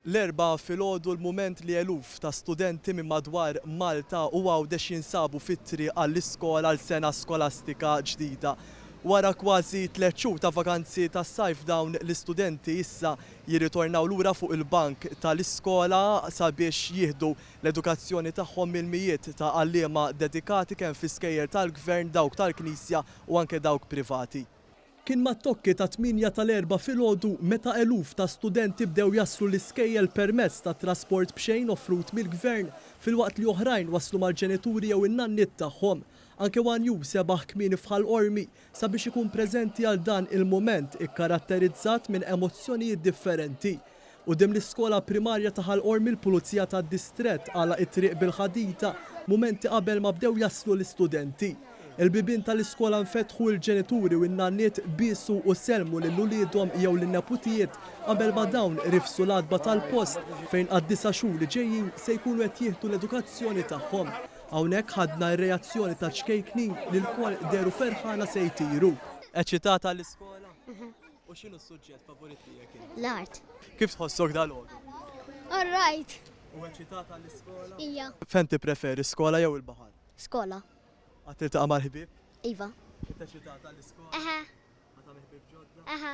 L-4 filgħodu l-mument li eluf ta' studenti minn madwar Malta u għawdex jinsabu fit-triq għall-iskola għal sena skolastika ġdida. Wara kważi 3 xhur ta' vakanzi tas-sajf dawn l-istudenti issa jirritornaw lura fuq il-bank tal-iskola sabiex jieħdu l-edukazzjoni tagħhom mill-mijiet ta' għalliema dedikati kemm fi-skejjer tal-gvern, dawk tal-Knisja u anke dawk privati. Kien mat-tokki ta' 8 tal-4 filgħodu meta eluf ta' studenti bdew jaslu l-iskejjel permezz ta' trasport b'xejn offrut mill-gvern filwaqt li oħrajn waslu mal-ġenituri jew in-nannit tagħhom. Anke Wanju sebaħ kmieni fħal Ormi sabiex ikun preżenti għal dan il-mument ikkaratterizzat minn emozzjonijiet differenti. Quddiem l-iskola primarja ta' Ħal Ormi l-Pulizija tad-Distrett għala it-triq bil-ħadita mumenti qabel ma bdew jaslu l-istudenti. Il-bibien tal-iskola nfetħu l-ġenituri u n-nanniet bisu u selmu l-ulidhom jew l-neputijiet qabel ma dawn rifsu l-adba tal-post fejn għad-9 xhur li ġejjin se jkunu qed jieħdu l-edukazzjoni tagħhom. Hawnhekk ħadna r-reazzjoni ta' ċkejknin li l-kol deru ferħana se jtiru. Eċitata l-iskola? U x'inhu s-suġġett favorit tiegħek? L-art. Kif tħossok dal-għodu? All right. U eċitata l-iskola? Ija. Fejn tippreferi skola jew il-baħar? Skola. Għatiltaqa' mal-ħbieb? Iva. Inta ċitata l-iskola? Aha. Għata ħbieb ġodda? Aha.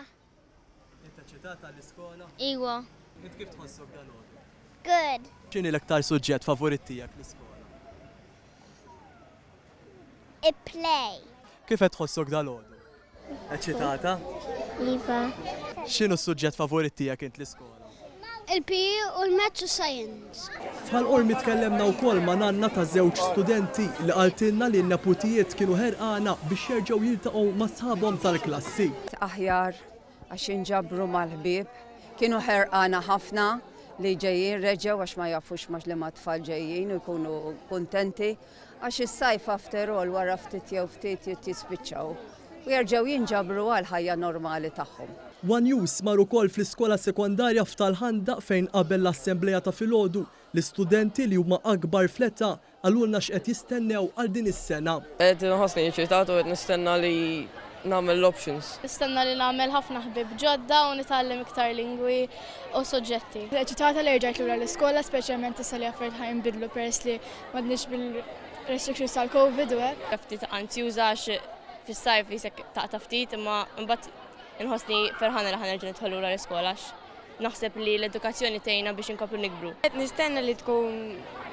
Inta ċitata l-iskola? Iwa. Int kif tħossok dal-għodu? Good. X'inhi l-aktar suġġett favorit tiegħek l-iskola? Play. Kif qed tħossok dal-għodu? Eċitata? Iva. X'inhu s-suġġett favorit tiegħek int l-iskola? Il-PE u l-Maths u Science. F'Ħal Ormi tkellemna wkoll ma' nanna ta' żewġ studenti li qaltilna li n-neputijiet kienu ħerqana biex jerġgħu jiltaqgħu ma' sħabhom tal-klassi. Aħjar għax inġabru mal-ħbieb, kienu ħerqana ħafna li ġejjin reġgħu għax ma jafux max li ma tfal ġejjin u jkunu kuntenti għax is-sajf after all wara ftit jew ftit jispiċċaw u jerġgħu jinġabru għal ħajja normali tagħhom. Wanju mar ukoll fl-iskola sekondarja f'Tal-Ħandaq fejn qabel l-assembleja ta' filgħodu l-istudenti li huma akbar fl-età għalulna x'qed jistennew għal din is-sena. Qed inħossni eċitat u qed nistenna li nagħmel l-options. Nistenna li nagħmel ħafna ħbieb ġodda u nitgħallem iktar lingwi u soġġetti. Eċitata li rġajt lura l-iskola, speċjalment issa li affarijiet ħajnbidlu peress li m'għadniex bil-restrictions tal-COVID u hekk. Ftit anzjuża fis-sajf jisek ta' ftit imma mbagħad inħossni ferħana li ħanerġa' nidħol lura l-iskola naħseb li l-edukazzjoni tgħinna biex inkomplu nikbru. Qed nistenna li tkun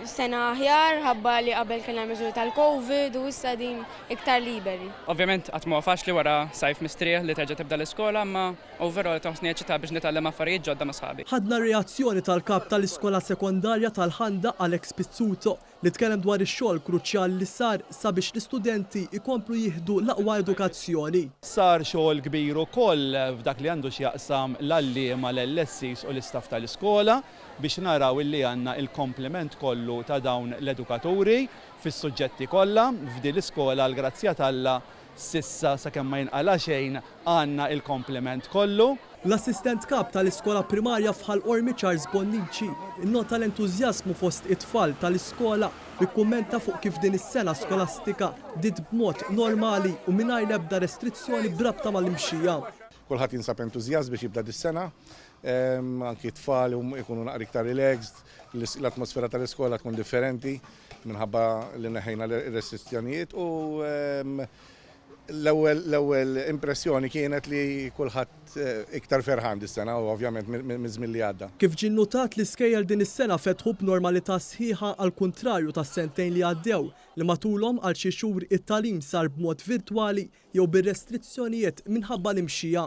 sena aħjar ħabba li qabel kien hemm miżuri tal-COVID u issa din iktar liberi. Ovvjament qatt ma faċli wara sajf mistrieħ li terġa' tibda l-iskola, imma overall toħsni eċita biex nitgħallem affarijiet ġodda ma' sħabi. Ħadna reazzjoni tal-kap tal-iskola sekondarja tal-Ħandaq Alex Pizzuto li tkellem dwar ix-xogħol kruċjali li sar sabiex l-istudenti jkomplu jieħdu l-aqwa edukazzjoni. Sar xogħol kbir ukoll f'dak li għandu x'jaqsam l-allima l-LSIs u l-istaff tal-iskola biex naraw illi għandna il-komplement kollu ta' dawn l-edukaturi fis-suġġetti kollha f'din l-iskola l-grazzja Alla sissa sakemm ma jinqala xejn għandna il-komplement kollu. L-assistent kap tal-iskola primarja f'Ħal Ormi Charles Bonnici innota l-entużjażmu fost it-tfal tal-iskola bikkummenta fuq kif din is-sena skolastika dit b'mod normali u mingħajr l-ebda restrizzjoni brabta mal-imxija. Kulħadd jinsab entużjaż biex jibda dis-sena, anki t-tfal ikunu naqra iktar relaxed, l-atmosfera tal-iskola tkun differenti minħabba li neħejna l-restrizzjonijiet u l-ewwel impressjoni kienet li kulħadd iktar ferħan dis-sena u ovvjament miż-żmien li għadda. Kif ġie nnutat l-iskejjel din is-sena fetħu b'normalità sħiħa għal kuntrarju tas-sentejn li għaddew li matulhom għal xi xhur it-tagħlim sar b'mod virtwali jew bir-restrizzjonijiet minħabba l-imxija.